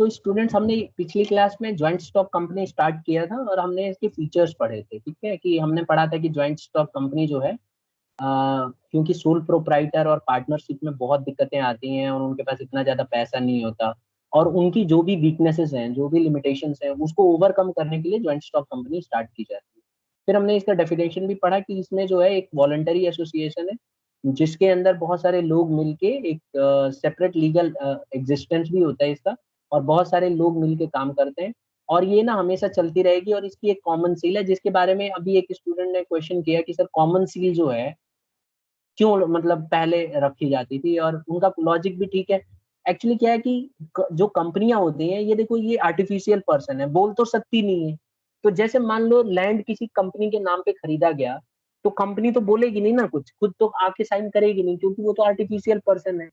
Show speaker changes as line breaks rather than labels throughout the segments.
तो स्टूडेंट्स, हमने पिछली क्लास में ज्वाइंट स्टॉक कंपनी स्टार्ट किया था और हमने इसके फीचर्स पढ़े थे। ठीक है, कि हमने पढ़ा था कि ज्वाइंट स्टॉक कंपनी जो है, क्योंकि सोल प्रोप्राइटर और पार्टनरशिप में बहुत दिक्कतें आती हैं और उनके पास इतना ज्यादा पैसा नहीं होता, और उनकी जो भी वीकनेसेस हैं, जो भी लिमिटेशंस हैं, उसको ओवरकम करने के लिए ज्वाइंट स्टॉक कंपनी स्टार्ट की जाती है। फिर हमने इसका डेफिनेशन भी पढ़ा कि इसमें जो है एक वॉलंटरी एसोसिएशन है, जिसके अंदर बहुत सारे लोग मिलके एक सेपरेट लीगल एग्जिस्टेंस भी होता है इसका, और बहुत सारे लोग मिलके काम करते हैं, और ये ना हमेशा चलती रहेगी। और इसकी एक कॉमन सील है, जिसके बारे में अभी एक स्टूडेंट ने क्वेश्चन किया कि सर कॉमन सील जो है क्यों मतलब पहले रखी जाती थी, और उनका लॉजिक भी ठीक है। एक्चुअली क्या है कि जो कंपनियां होती हैं, ये देखो, ये आर्टिफिशियल पर्सन है, बोल तो सकती नहीं है। तो जैसे मान लो लैंड किसी कंपनी के नाम पे खरीदा गया, तो कंपनी तो बोलेगी नहीं ना, कुछ खुद तो आके साइन करेगी नहीं, क्योंकि वो तो आर्टिफिशियल पर्सन है।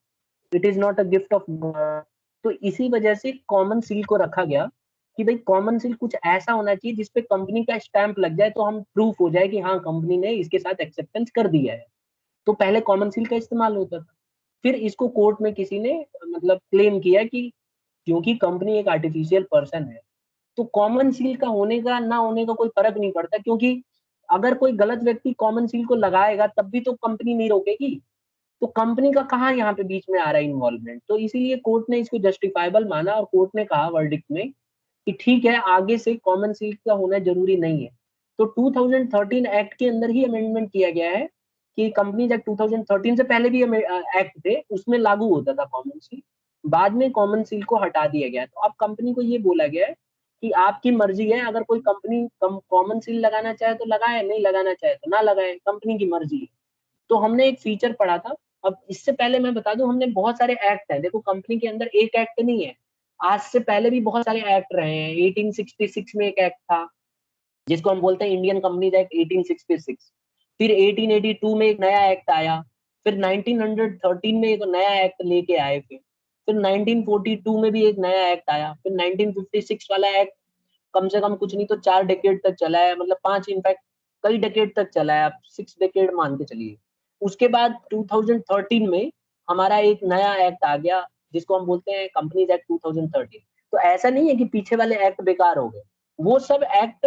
It is not a gift of God. तो इसी वजह से कॉमन सील को रखा गया कि भाई कॉमन सील कुछ ऐसा होना चाहिए जिसपे कंपनी का स्टैंप लग जाए, तो हम प्रूफ हो जाए कि हाँ, कंपनी ने इसके साथ एक्सेप्टेंस कर दिया है। तो पहले कॉमन सील का इस्तेमाल होता था। फिर इसको कोर्ट में किसी ने मतलब क्लेम किया कि क्योंकि कंपनी एक आर्टिफिशियल पर्सन है, तो कॉमन सील का होने का ना होने का कोई फर्क नहीं पड़ता, क्योंकि अगर कोई गलत व्यक्ति कॉमन सील को लगाएगा तब भी तो कंपनी नहीं रोकेगी। तो कंपनी का कहाँ यहाँ पे बीच में आ रहा है इन्वॉल्वमेंट। तो इसीलिए कोर्ट ने इसको जस्टिफाइबल माना, और कोर्ट ने कहा वर्डिक्ट में कि ठीक है, आगे से कॉमन सील का होना जरूरी नहीं है। तो 2013 एक्ट के अंदर ही अमेंडमेंट किया गया है कि कंपनीज एक्ट 2013 से पहले भी एक्ट थे, उसमें लागू होता था कॉमन सील। बाद में कॉमन सील को हटा दिया गया है। तो अब कंपनी को ये बोला गया है कि आपकी मर्जी है, अगर कोई कंपनी कॉमन सील लगाना चाहे तो लगाए, नहीं लगाना चाहे तो ना लगाए, कंपनी की मर्जी है। तो हमने एक फीचर पढ़ा था। अब इससे पहले मैं बता दूं, हमने बहुत सारे एक्ट हैं। देखो, कंपनी के अंदर एक एक्ट नहीं है, आज से पहले भी बहुत सारे एक्ट रहे हैं। 1866 में एक एक्ट था, जिसको हम बोलते हैं इंडियन कंपनीज एक्ट 1866। फिर 1882 में एक नया एक्ट आया। फिर 1913 में एक नया एक्ट लेके आए। फिर 1942 में भी एक नया एक्ट आया। फिर 1956 वाला एक्ट कम से कम कुछ नहीं तो 4 डेकेड तक चला है, मतलब 5, इनफैक्ट कई डेकेड तक चला है, आप 6 डेकेड मान के चलिए। उसके बाद 2013 में हमारा एक नया एक्ट आ गया, जिसको हम बोलते हैं कंपनीज एक्ट 2013। तो ऐसा नहीं है कि पीछे वाले एक्ट बेकार हो गए, वो सब एक्ट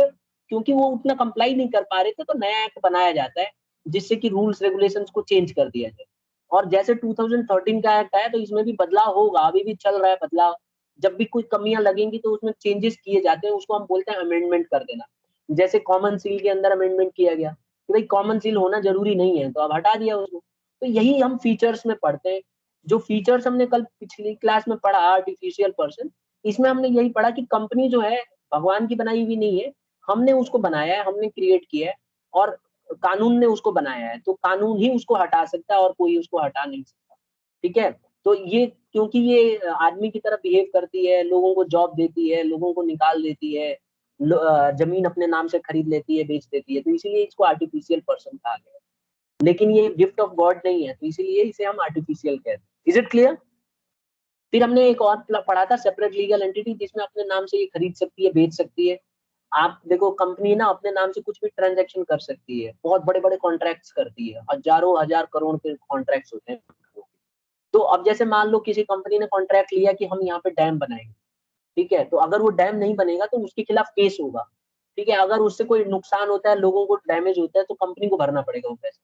क्योंकि वो उतना कंप्लाई नहीं कर पा रहे थे, तो नया एक्ट बनाया जाता है जिससे कि रूल्स रेगुलेशंस को चेंज कर दिया जाए। और जैसे 2013 का एक्ट आया, तो इसमें भी बदलाव होगा, अभी भी चल रहा है बदलाव। जब भी कोई कमियां लगेंगी तो उसमें चेंजेस किए जाते हैं, उसको हम बोलते हैं अमेंडमेंट कर देना। जैसे कॉमन सील के अंदर अमेंडमेंट किया गया कि भाई कॉमन सील होना जरूरी नहीं है, तो अब हटा दिया उसको। तो यही हम फीचर्स में पढ़ते हैं। जो फीचर्स हमने कल पिछली क्लास में पढ़ा, आर्टिफिशियल पर्सन, इसमें हमने यही पढ़ा कि कंपनी जो है भगवान की बनाई हुई नहीं है, हमने उसको बनाया है, हमने क्रिएट किया है, और कानून ने उसको बनाया है। तो कानून ही उसको हटा सकता है और कोई उसको हटा नहीं सकता। ठीक है। तो ये क्योंकि ये आदमी की तरह बिहेव करती है, लोगों को जॉब देती है, लोगों को निकाल देती है, जमीन अपने नाम से खरीद लेती है, बेच देती है, तो इसीलिए इसको आर्टिफिशियल पर्सन कहा गया है। लेकिन ये गिफ्ट ऑफ गॉड नहीं है, तो इसीलिए इसे हम आर्टिफिशियल कहते हैं। Is it clear? फिर हमने एक और पढ़ा था, सेपरेट लीगल एंटिटी, जिसमें अपने नाम से ये खरीद सकती है, बेच सकती है। आप देखो, कंपनी ना अपने नाम से कुछ भी ट्रांजैक्शन कर सकती है, बहुत बड़े बड़े कॉन्ट्रैक्ट्स करती है, हजारों हजार करोड़ के कॉन्ट्रैक्ट्स होते हैं। तो अब जैसे मान लो किसी कंपनी ने कॉन्ट्रैक्ट लिया कि हम यहाँ पे डैम बनाएंगे। ठीक है, तो अगर वो डैम नहीं बनेगा तो उसके खिलाफ केस होगा। ठीक है, अगर उससे कोई नुकसान होता है, लोगों को डैमेज होता है, तो कंपनी को भरना पड़ेगा वो पैसा।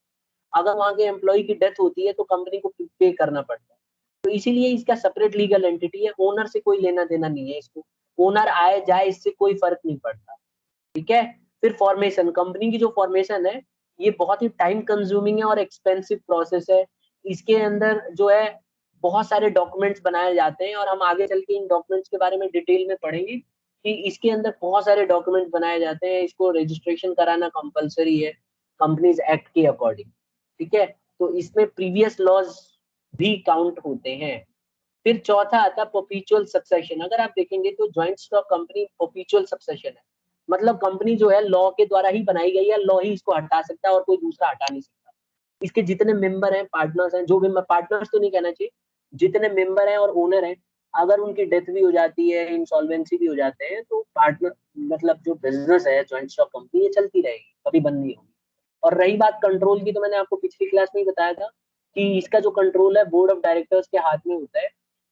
अगर वहां के एम्प्लॉय की डेथ होती है तो कंपनी को पे करना पड़ता है। तो इसीलिए इसका सेपरेट लीगल एंटिटी है, ओनर से कोई लेना देना नहीं है इसको। ओनर आए जाए इससे कोई फर्क नहीं पड़ता। ठीक है। फिर फॉर्मेशन, कंपनी की जो फॉर्मेशन है, ये बहुत ही टाइम कंज्यूमिंग है और एक्सपेंसिव प्रोसेस है। इसके अंदर जो है बहुत सारे डॉक्यूमेंट्स बनाए जाते हैं, और हम आगे चल के इन डॉक्यूमेंट्स के बारे में डिटेल में पढ़ेंगे कि इसके अंदर बहुत सारे डॉक्यूमेंट्स बनाए जाते हैं। इसको रजिस्ट्रेशन कराना कंपलसरी है कंपनीज एक्ट के अकॉर्डिंग। ठीक है। तो इसमें प्रीवियस लॉज भी काउंट होते हैं। फिर चौथा आता है परपेचुअल सक्सेशन। अगर आप देखेंगे तो joint stock company perpetual succession है, मतलब कंपनी जो है लॉ के द्वारा ही बनाई गई है, लॉ ही इसको हटा सकता है और कोई दूसरा हटा नहीं सकता। इसके जितने मेंबर हैं, पार्टनर्स हैं, जो भी, पार्टनर्स तो नहीं कहना चाहिए, जितने मेंबर हैं और ओनर हैं, अगर उनकी डेथ भी हो जाती है, इंसॉल्वेंसी भी हो जाते हैं, तो पार्टनर मतलब जो बिजनेस है ज्वाइंट स्टॉक कंपनी, ये चलती रहेगी, कभी बंद नहीं होगी। और रही बात कंट्रोल की, तो मैंने आपको पिछली क्लास में ही बताया था कि इसका जो कंट्रोल है बोर्ड ऑफ डायरेक्टर्स के हाथ में होता है।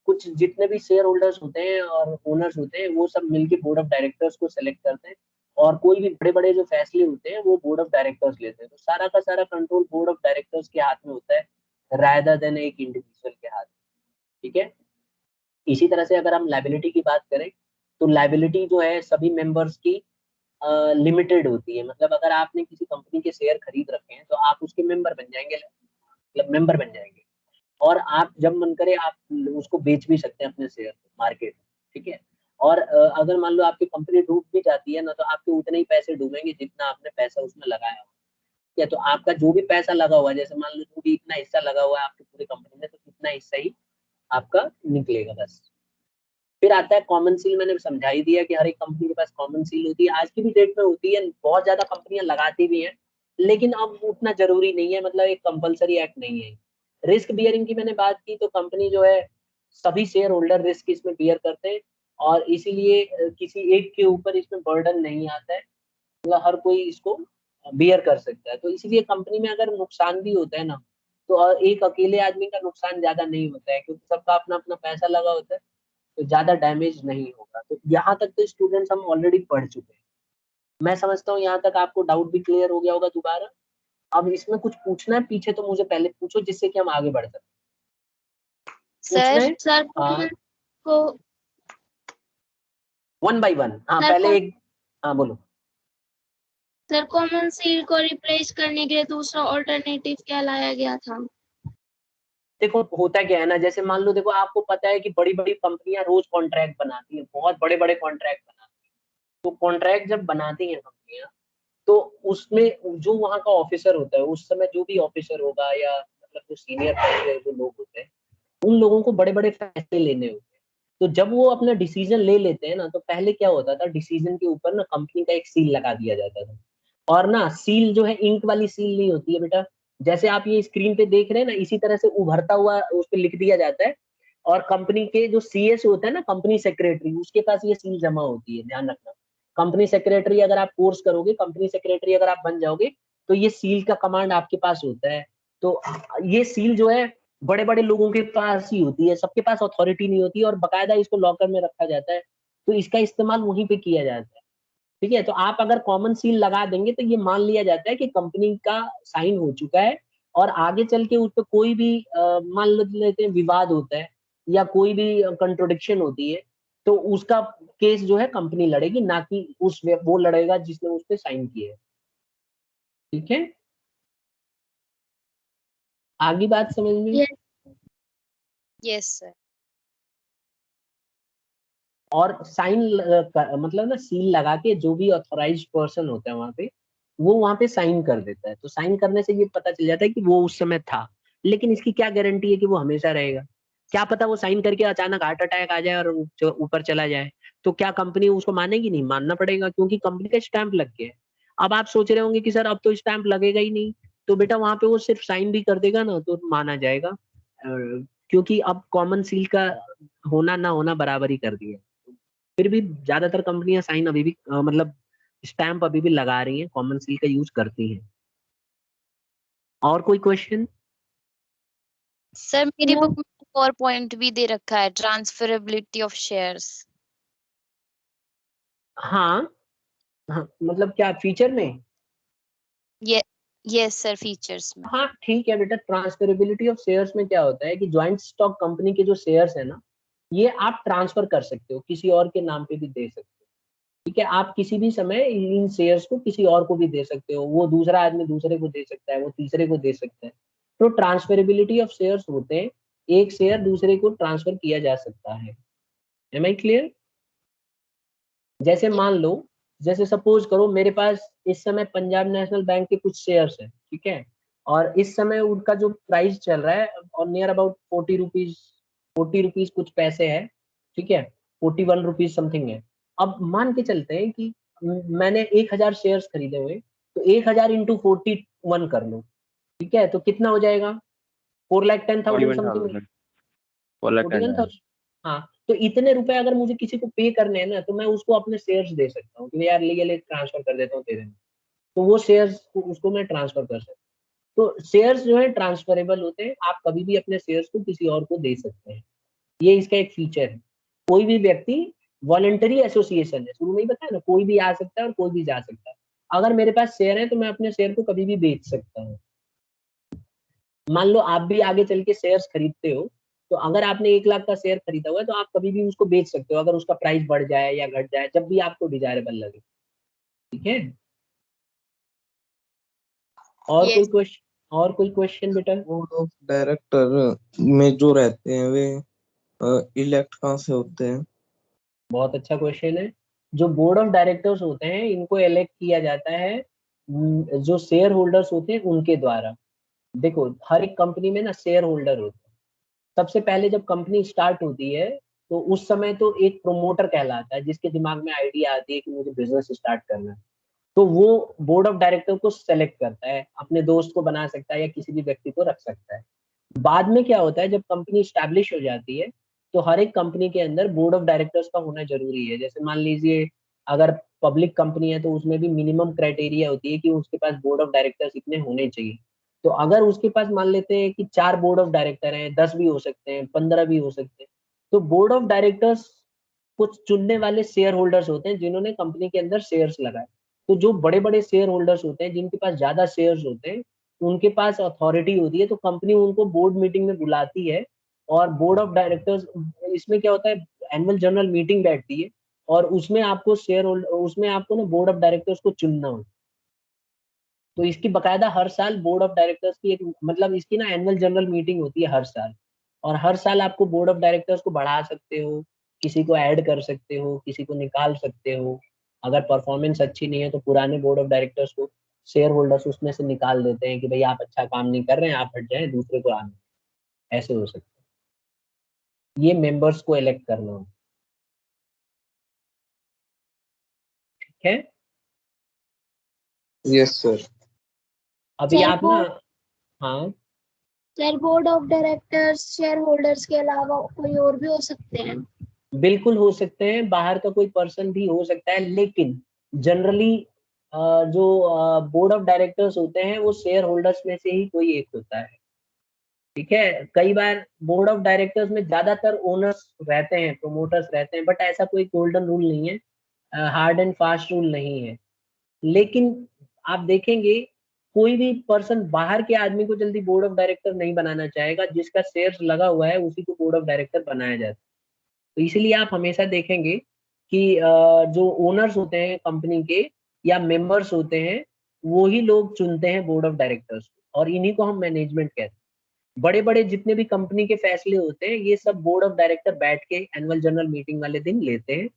कुछ जितने भी शेयर होल्डर्स होते हैं और ओनर्स होते हैं वो सब मिलके बोर्ड ऑफ डायरेक्टर्स को सेलेक्ट करते हैं, और कोई भी बड़े बड़े जो फैसले होते हैं वो बोर्ड ऑफ डायरेक्टर्स लेते हैं। तो सारा का सारा कंट्रोल बोर्ड ऑफ डायरेक्टर्स के हाथ में होता है रादर देन एक इंडिविजुअल के हाथ में। ठीक है। इसी तरह से अगर हम लाइबिलिटी की बात करें तो लाइबिलिटी जो है सभी मेंबर्स की लिमिटेड होती है। मतलब अगर आपने किसी कंपनी के शेयर खरीद रखे हैं तो आप उसके मेंबर बन जाएंगे, मतलब मेंबर बन जाएंगे, और आप जब मन करे आप उसको बेच भी सकते हैं अपने शेयर मार्केट में। ठीक है। और अगर मान लो आपकी कंपनी डूब भी जाती है ना तो आपके उतने ही पैसे डूबेंगे जितना आपने पैसा उसमें लगाया हो। या तो आपका जो भी पैसा लगा हुआ है, जैसे मान लो जो भी इतना हिस्सा लगा हुआ है आपकी पूरी कंपनी में, तो इतना हिस्सा ही आपका निकलेगा बस। फिर आता है कॉमन सील। मैंने समझा ही दिया कि हर एक कंपनी के पास कॉमन सील होती है, आज की भी डेट में होती है, बहुत ज्यादा कंपनियां लगाती भी हैं, लेकिन अब उतना जरूरी नहीं है, मतलब एक कंपलसरी एक्ट नहीं है। रिस्क बियरिंग की मैंने बात की, तो कंपनी जो है सभी शेयर होल्डर रिस्क इसमें बियर करते हैं, और इसीलिए किसी एक के ऊपर इसमें बर्डन नहीं आता है, मतलब हर कोई इसको बियर कर सकता है। तो इसीलिए कंपनी में अगर नुकसान भी होता है ना, तो एक अकेले आदमी का नुकसान ज्यादा नहीं होता है, क्योंकि सबका अपना अपना पैसा लगा होता है, तो ज्यादा डैमेज नहीं होगा। तो यहाँ तक तो स्टूडेंट्स हम ऑलरेडी पढ़ चुके हैं। मैं समझता हूँ यहाँ तक आपको डाउट भी क्लियर हो गया होगा दोबारा। अब इसमें कुछ पूछना है पीछे तो मुझे पहले पूछो, जिससे कि हम आगे बढ़ सकें। पूछना
सर
है?
सर
हाँ,
को
वन बाई वन। हाँ
सर
पहले एक, हाँ बोलो।
सर कॉमन सील को रिप्लेस करने के लिए दूसरा ऑल्टरनेटिव क्या लाया गया था?
देखो होता क्या है ना, जैसे मान लो, देखो आपको पता है कि बड़ी बड़ी कंपनियां रोज कॉन्ट्रैक्ट बनाती हैं, बहुत बड़े बड़े कॉन्ट्रैक्ट बनाती हैं। तो कॉन्ट्रैक्ट जब बनाती हैं कंपनियां, तो उसमें जो वहाँ का ऑफिसर होता है उस समय, जो भी ऑफिसर होगा या मतलब जो सीनियर जो लोग होते हैं, उन लोगों को बड़े बड़े फैसले लेने होते हैं। तो जब वो अपना डिसीजन ले लेते हैं ना, तो पहले क्या होता था, डिसीजन के ऊपर ना कंपनी का एक सील लगा दिया जाता था। और ना सील जो है इंक वाली सील नहीं होती है बेटा, जैसे आप ये स्क्रीन पे देख रहे हैं ना, इसी तरह से उभरता हुआ उस पर लिख दिया जाता है। और कंपनी के जो सीएस होता है ना, कंपनी सेक्रेटरी, उसके पास ये सील जमा होती है, ध्यान रखना। कंपनी सेक्रेटरी अगर आप कोर्स करोगे, कंपनी सेक्रेटरी अगर आप बन जाओगे, तो ये सील का कमांड आपके पास होता है। तो ये सील जो है बड़े बड़े लोगों के पास ही होती है, सबके पास अथॉरिटी नहीं होती है, और बकायदा इसको लॉकर में रखा जाता है, तो इसका इस्तेमाल वहीं पे किया जाता है। ठीक है। तो आप अगर कॉमन सील लगा देंगे तो ये मान लिया जाता है कि कंपनी का साइन हो चुका है, और आगे चल के उस पर कोई भी मान लेते हैं विवाद होता है या कोई भी कंट्रोडिक्शन होती है, तो उसका केस जो है कंपनी लड़ेगी, ना कि वो लड़ेगा जिसने उस पर साइन किया है। ठीक है। आगे बात समझ में?
Yes sir.
और साइन मतलब ना सील लगा के जो भी ऑथोराइज्ड पर्सन होता है वहां पे, वो वहां पे साइन कर देता है। तो साइन करने से ये पता चल जाता है कि वो उस समय था, लेकिन इसकी क्या गारंटी है कि वो हमेशा रहेगा? क्या पता वो साइन करके अचानक हार्ट अटैक आ जाए और ऊपर चला जाए, तो क्या कंपनी उसको मानेगी? नहीं, मानना पड़ेगा, क्योंकि कंपनी का स्टैंप लग गया है। अब आप सोच रहे होंगे कि सर अब तो स्टैंप लगेगा ही नहीं, तो बेटा वहां पे वो सिर्फ साइन भी कर देगा ना तो माना जाएगा, क्योंकि अब कॉमन सील का होना ना होना बराबर ही कर दिया। फिर भी ज्यादातर कंपनियां साइन अभी भी मतलब स्टैंप अभी भी लगा रही हैं, कॉमन सील का यूज करती हैं। और कोई क्वेश्चन?
सर मेरी बुक में एक और पॉइंट भी दे रखा है, ट्रांसफरेबिलिटी ऑफ शेयर्स।
हाँ, हाँ मतलब क्या फीचर में?
ये यस सर, फीचर्स में।
हाँ ठीक है बेटा, ट्रांसफरेबिलिटी ऑफ शेयर्स में क्या होता है कि ज्वाइंट स्टॉक कंपनी के जो शेयर्स है ना, ये आप ट्रांसफर कर सकते हो, किसी और के नाम पे भी दे सकते हो। ठीक है। आप किसी भी समय इन शेयर्स को किसी और को भी दे सकते हो, वो दूसरा आदमी दूसरे को दे सकता है, वो तीसरे को दे सकता है। तो ट्रांसफरेबिलिटी ऑफ शेयर्स होते हैं, एक शेयर दूसरे को ट्रांसफर किया जा सकता है। Am I clear? जैसे मान लो, जैसे सपोज करो मेरे पास इस समय पंजाब नेशनल बैंक के कुछ शेयर्स है, ठीक है, और इस समय उनका जो प्राइस चल रहा है और नियर अबाउट 40 रुपीज, 40 रुपीज कुछ पैसे है, ठीक है, 41 रुपीज समथिंग है। अब मान के चलते हैं कि मैंने 1,000 शेयर्स खरीदे हुए, तो 1,000 इंटू 41 कर लो, ठीक है, तो कितना हो जाएगा? 4,10,000 समथिंग।
41,000 4,10,000।
41,000। हाँ, तो इतने रुपए अगर मुझे किसी को पे करने हैं ना, तो मैं उसको अपने शेयर्स दे सकता हूँ कि यार ले ट्रांसफर कर देता हूँ तेरे में, तो वो शेयर्स उसको मैं ट्रांसफर कर सकता हूँ। तो शेयर्स जो है ट्रांसफरेबल होते हैं, आप कभी भी अपने शेयर्स को किसी और को दे सकते हैं। ये इसका एक फीचर है। कोई भी व्यक्ति वॉलंटरी एसोसिएशन है, शुरू में ही बताया ना, कोई भी आ सकता है और कोई भी जा सकता है। अगर मेरे पास शेयर है तो मैं अपने शेयर को कभी भी बेच सकता हूँ। मान लो आप भी आगे चल के शेयर्स खरीदते हो, तो अगर आपने 1 लाख का शेयर खरीदा हुआ है तो आप कभी भी उसको बेच सकते हो, अगर उसका प्राइस बढ़ जाए या घट जाए, जब भी आपको डिजायरेबल लगे। ठीक है, और कोई
Yes.
क्वेश्चन, और कोई क्वेश्चन बेटा?
बोर्ड ऑफ डायरेक्टर में जो रहते हैं वे इलेक्ट कहाँ से होते हैं?
बहुत अच्छा क्वेश्चन है। जो बोर्ड ऑफ डायरेक्टर्स होते हैं इनको इलेक्ट किया जाता है जो शेयर होल्डर्स होते हैं उनके द्वारा। देखो, हर एक कंपनी में ना शेयर होल्डर होते हैं। सबसे पहले जब कंपनी स्टार्ट होती है तो उस समय तो एक प्रोमोटर कहलाता है, जिसके दिमाग में आइडिया आती है कि मुझे बिजनेस स्टार्ट करना है, तो वो बोर्ड ऑफ डायरेक्टर को सेलेक्ट करता है, अपने दोस्त को बना सकता है या किसी भी व्यक्ति को रख सकता है। बाद में क्या होता है, जब कंपनी स्टैब्लिश हो जाती है तो हर एक कंपनी के अंदर बोर्ड ऑफ डायरेक्टर्स का होना जरूरी है। जैसे मान लीजिए अगर पब्लिक कंपनी है तो उसमें भी मिनिमम क्राइटेरिया होती है कि उसके पास बोर्ड ऑफ डायरेक्टर्स इतने होने चाहिए। तो अगर उसके पास मान लेते हैं कि 4 बोर्ड ऑफ डायरेक्टर हैं, 10 भी हो सकते हैं, 15 भी हो सकते हैं, तो बोर्ड ऑफ डायरेक्टर्स कुछ चुनने वाले शेयर होल्डर्स होते हैं जिन्होंने कंपनी के अंदर शेयर्स लगाए। तो जो बड़े बड़े शेयर होल्डर्स होते हैं, जिनके पास ज्यादा शेयर्स होते हैं, उनके पास अथॉरिटी होती है, तो कंपनी उनको बोर्ड मीटिंग में बुलाती है। और बोर्ड ऑफ डायरेक्टर्स, इसमें क्या होता है, एनुअल जनरल मीटिंग बैठती है और उसमें आपको शेयर होल्डर, उसमें आपको ना बोर्ड ऑफ डायरेक्टर्स को चुनना होता है। तो इसकी बकायदा हर साल बोर्ड ऑफ डायरेक्टर्स की एक, मतलब इसकी ना एनुअल जनरल मीटिंग होती है हर साल। और हर साल आपको बोर्ड ऑफ डायरेक्टर्स को बढ़ा सकते हो, किसी को ऐड कर सकते हो, किसी को निकाल सकते हो। अगर परफॉर्मेंस अच्छी नहीं है तो पुराने बोर्ड ऑफ डायरेक्टर्स को शेयर होल्डर्स उसमें से निकाल देते हैं कि भाई आप अच्छा काम नहीं कर रहे हैं, आप हट जाएं, दूसरे को आने दें। ऐसे हो सकता है। ये मेंबर्स को इलेक्ट करना हो। ठीक है,
यस सर।
अभी
सर
आप ना,
बोर्ड
हाँ
sir board of directors share holders के अलावा कोई और भी हो सकते हैं?
बिल्कुल हो सकते हैं, बाहर का कोई पर्सन भी हो सकता है, लेकिन जनरली जो बोर्ड ऑफ डायरेक्टर्स होते हैं वो शेयर होल्डर्स में से ही कोई एक होता है। ठीक है, कई बार बोर्ड ऑफ डायरेक्टर्स में ज्यादातर ओनर्स रहते हैं, प्रोमोटर्स रहते हैं, बट ऐसा कोई गोल्डन रूल नहीं है, हार्ड एंड फास्ट रूल नहीं है। लेकिन आप देखेंगे कोई भी पर्सन बाहर के आदमी को जल्दी बोर्ड ऑफ डायरेक्टर नहीं बनाना चाहेगा, जिसका शेयर्स लगा हुआ है उसी को बोर्ड ऑफ डायरेक्टर बनाया जाता है। तो इसीलिए आप हमेशा देखेंगे कि जो ओनर्स होते हैं कंपनी के या मेंबर्स होते हैं, वो ही लोग चुनते हैं बोर्ड ऑफ डायरेक्टर्स को, और इन्हीं को हम मैनेजमेंट कहते हैं। बड़े बड़े जितने भी कंपनी के फैसले होते हैं ये सब बोर्ड ऑफ डायरेक्टर बैठ के एनुअल जनरल मीटिंग वाले दिन लेते हैं,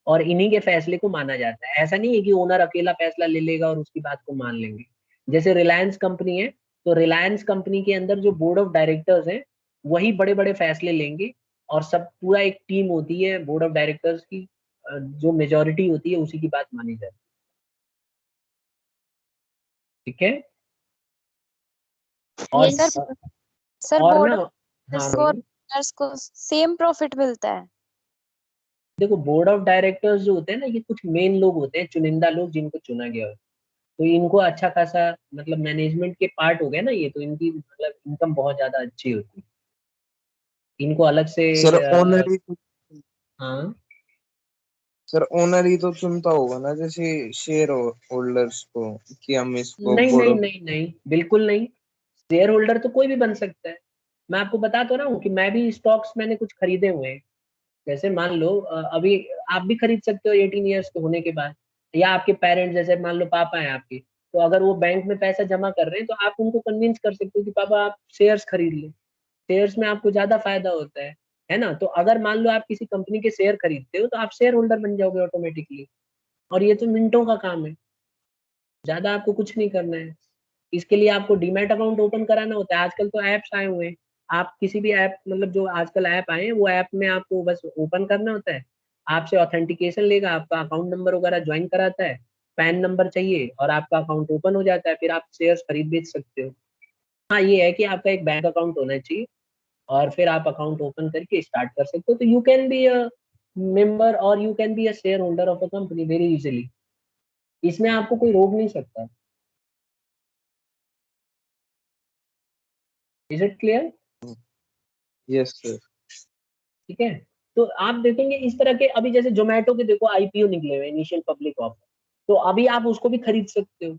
और इन्हीं के फैसले को माना जाता है। ऐसा नहीं है कि ओनर अकेला फैसला ले लेगा और उसकी बात को मान लेंगे। जैसे रिलायंस कंपनी है, तो रिलायंस कंपनी के अंदर जो बोर्ड ऑफ डायरेक्टर्स हैं वही बड़े बड़े फैसले लेंगे, और सब पूरा एक टीम होती है बोर्ड ऑफ डायरेक्टर्स की, जो मेजोरिटी होती है उसी की बात मानी जाती है। ठीक है, और
ये
सर
और
बोर्ड
ना,
ऑफ
हाँ
डायरेक्टर्स और
बोलिए।
owners को सेम प्रॉफिट मिलता है?
देखो, बोर्ड ऑफ डायरेक्टर्स जो होते हैं ना, ये कुछ मेन लोग होते हैं, चुनिंदा लोग जिनको चुना गया हो, तो इनको अच्छा खासा, मतलब मैनेजमेंट के पार्ट हो गया ना ये, तो इनकी मतलब इनकम बहुत ज्यादा अच्छी होती है। इनको अलग से
सर ओनर ही तो
हाँ,
सर ओनर ही तो चुनता होगा ना, जैसे शेयर होल्डर्स को, कि हम इसको
नहीं
बोर्ड
नहीं
ऑफ।
नहीं नहीं, बिल्कुल नहीं। शेयर होल्डर तो कोई भी बन सकता है। मैं आपको बता तो रहा हूँ कि मैं भी स्टॉक्स मैंने कुछ खरीदे हुए हैं। जैसे मान लो अभी आप भी खरीद सकते हो 18 ईयर्स के होने के बाद, या आपके पेरेंट्स, जैसे मान लो पापा हैं आपके, तो अगर वो बैंक में पैसा जमा कर रहे हैं तो आप उनको कन्विंस कर सकते हो कि पापा आप शेयर्स खरीद लें, शेयर्स में आपको ज्यादा फायदा होता है ना। तो अगर मान लो आप किसी कंपनी के शेयर खरीदते हो तो आप शेयर होल्डर बन जाओगे ऑटोमेटिकली, और ये तो मिनटों का काम है, ज्यादा आपको कुछ नहीं करना है। इसके लिए आपको डीमैट अकाउंट ओपन कराना होता है। आजकल तो ऐप्स आए हुए हैं, आप किसी भी ऐप, मतलब जो आजकल ऐप आए हैं वो ऐप में आपको बस ओपन करना होता है, आपसे ऑथेंटिकेशन लेगा, आपका अकाउंट नंबर वगैरह ज्वाइन कराता है, पैन नंबर चाहिए और आपका अकाउंट ओपन हो जाता है, फिर आप शेयर्स खरीद बेच सकते हो। हाँ, ये है कि आपका एक बैंक अकाउंट होना चाहिए, और फिर आप अकाउंट ओपन करके स्टार्ट कर सकते हो। तो you can be a member or you can be a shareholder of a company very easily. इसमें आपको कोई रोक नहीं सकता। Is it clear?
Yes sir.
ठीक है। तो आप देखेंगे इस तरह के, अभी जैसे जोमेटो के देखो आईपीओ निकले हुए, इनिशियल पब्लिक ऑफर, तो अभी आप उसको भी खरीद सकते हो,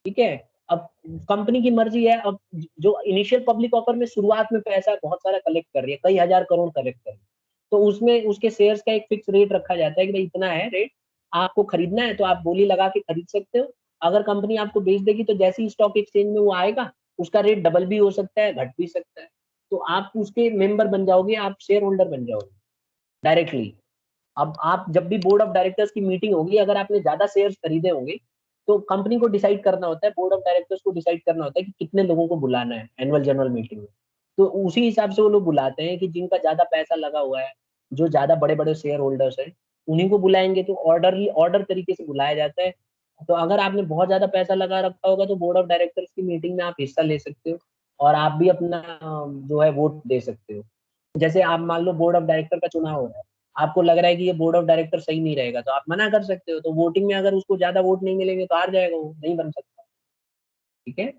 ठीक है। अब कंपनी की मर्जी है, अब जो इनिशियल पब्लिक ऑफर में शुरुआत में पैसा बहुत सारा कलेक्ट कर रही है, कई हजार करोड़ कलेक्ट कर रही है, तो उसमें उसके शेयर्स का एक फिक्स रेट रखा जाता है कि भाई इतना है रेट, आपको खरीदना है तो आप बोली लगा के खरीद सकते हो। अगर कंपनी आपको बेच देगी तो जैसे ही स्टॉक एक्सचेंज में वो आएगा, उसका रेट डबल भी हो सकता है, घट भी सकता है, तो आप उसके मेंबर बन जाओगे, आप शेयर होल्डर बन जाओगे डायरेक्टली। अब आप जब भी बोर्ड ऑफ डायरेक्टर्स की मीटिंग होगी, अगर आपने ज्यादा शेयर्स खरीदे होंगे, तो कंपनी को डिसाइड करना होता है, बोर्ड ऑफ डायरेक्टर्स को डिसाइड करना होता है कि कितने लोगों को बुलाना है एनुअल जनरल मीटिंग में। तो उसी हिसाब से वो लोग बुलाते हैं कि जिनका ज्यादा पैसा लगा हुआ है, जो ज्यादा बड़े बड़े शेयर होल्डर्स हैं, उन्हीं को बुलाएंगे, तो ऑर्डर तरीके से बुलाया जाता है। तो अगर आपने बहुत ज्यादा पैसा लगा रखा होगा तो बोर्ड ऑफ डायरेक्टर्स की मीटिंग में आप हिस्सा ले सकते हो, और आप भी अपना जो है वोट दे सकते हो। जैसे आप मान लो बोर्ड ऑफ डायरेक्टर का चुनाव हो रहा है, आपको लग रहा है कि ये बोर्ड ऑफ डायरेक्टर सही नहीं रहेगा, तो आप मना कर सकते हो, तो वोटिंग में अगर उसको ज्यादा वोट नहीं मिलेंगे तो हार जाएगा, वो नहीं बन सकता, ठीक है।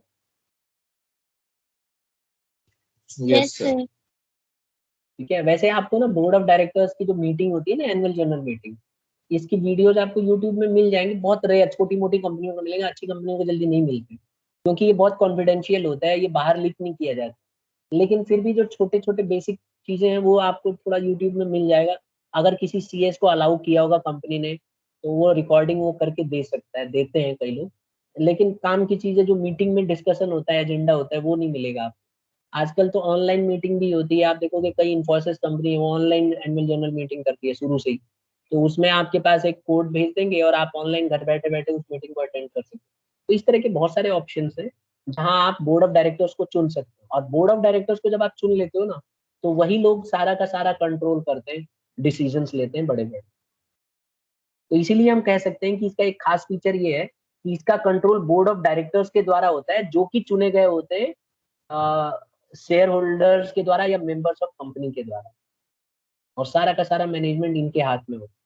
Yes sir.
सर।
ठीक है, वैसे आपको ना बोर्ड ऑफ डायरेक्टर्स की जो मीटिंग होती है ना, एनुअल जनरल मीटिंग, इसकी वीडियोज आपको यूट्यूब में मिल जाएंगी, बहुत रेयर छोटी मोटी कंपनियों को मिलेगा, अच्छी कंपनियों को जल्दी नहीं मिलती, क्योंकि ये बहुत कॉन्फिडेंशियल होता है, ये बाहर लीक नहीं किया जाता। लेकिन फिर भी जो छोटे छोटे बेसिक चीजें हैं वो आपको थोड़ा यूट्यूब में मिल जाएगा। अगर किसी सीएस को अलाउ किया होगा कंपनी ने, तो वो रिकॉर्डिंग वो करके दे सकता है, देते हैं कई लोग। लेकिन काम की चीजें जो मीटिंग में डिस्कशन होता है, एजेंडा होता है, वो नहीं मिलेगा आपको। आजकल तो ऑनलाइन मीटिंग भी होती है, आप देखोगे कई इंफोसिस कंपनी है वो ऑनलाइन एनुअल जनरल मीटिंग करती है शुरू से ही। तो उसमें आपके पास एक कोड भेज देंगे और आप ऑनलाइन घर बैठे बैठे उस मीटिंग को अटेंड कर सकते हो। तो इस तरह के बहुत सारे ऑप्शन हैं जहां आप बोर्ड ऑफ डायरेक्टर्स को चुन सकते हो, और बोर्ड ऑफ डायरेक्टर्स को जब आप चुन लेते हो ना, तो वही लोग सारा का सारा कंट्रोल करते हैं, डिसीजंस लेते हैं बड़े बड़े। तो इसीलिए हम कह सकते हैं कि इसका एक खास फीचर ये है कि इसका कंट्रोल बोर्ड ऑफ डायरेक्टर्स के द्वारा होता है, जो कि चुने गए होते हैं शेयर होल्डर्स के द्वारा या मेंबर्स ऑफ कंपनी के द्वारा, और सारा का सारा मैनेजमेंट इनके हाथ में होता है।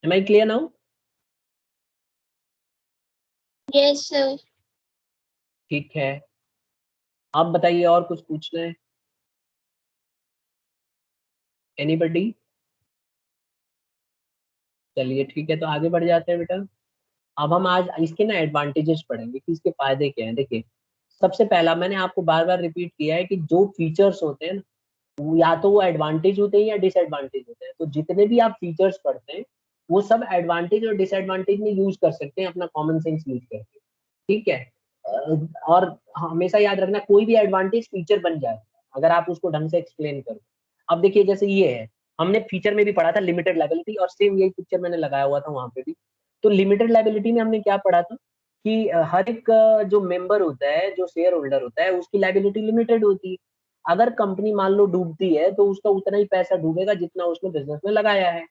Am I clear now?
Yes sir.
ठीक है, आप बताइए और कुछ पूछना है? एनीबडी? चलिए ठीक है, तो आगे बढ़ जाते हैं बेटा। अब हम आज इसके ना एडवांटेजेस पढ़ेंगे कि इसके फायदे क्या हैं। देखिए, सबसे पहला मैंने आपको बार बार रिपीट किया है कि जो फीचर्स होते हैं ना, या तो वो एडवांटेज होते हैं या डिसएडवांटेज होते हैं। तो जितने भी आप फीचर्स पढ़ते हैं, वो सब एडवांटेज और डिसएडवांटेज में यूज कर सकते हैं अपना कॉमन सेंस यूज करके, ठीक है। और हमेशा याद रखना, कोई भी एडवांटेज फीचर बन जाए अगर आप उसको ढंग से एक्सप्लेन करो। अब देखिए जैसे ये है, हमने फीचर में भी पढ़ा था लिमिटेड लायबिलिटी, और सेम यही पिक्चर मैंने लगाया हुआ था वहां पे भी। तो लिमिटेड लायबिलिटी में हमने क्या पढ़ा था कि हर एक जो मेंबर होता है, जो शेयर होल्डर होता है, उसकी लायबिलिटी लिमिटेड होती है। अगर कंपनी मान लो डूबती है तो उसका उतना ही पैसा डूबेगा जितना उसने बिजनेस में लगाया है।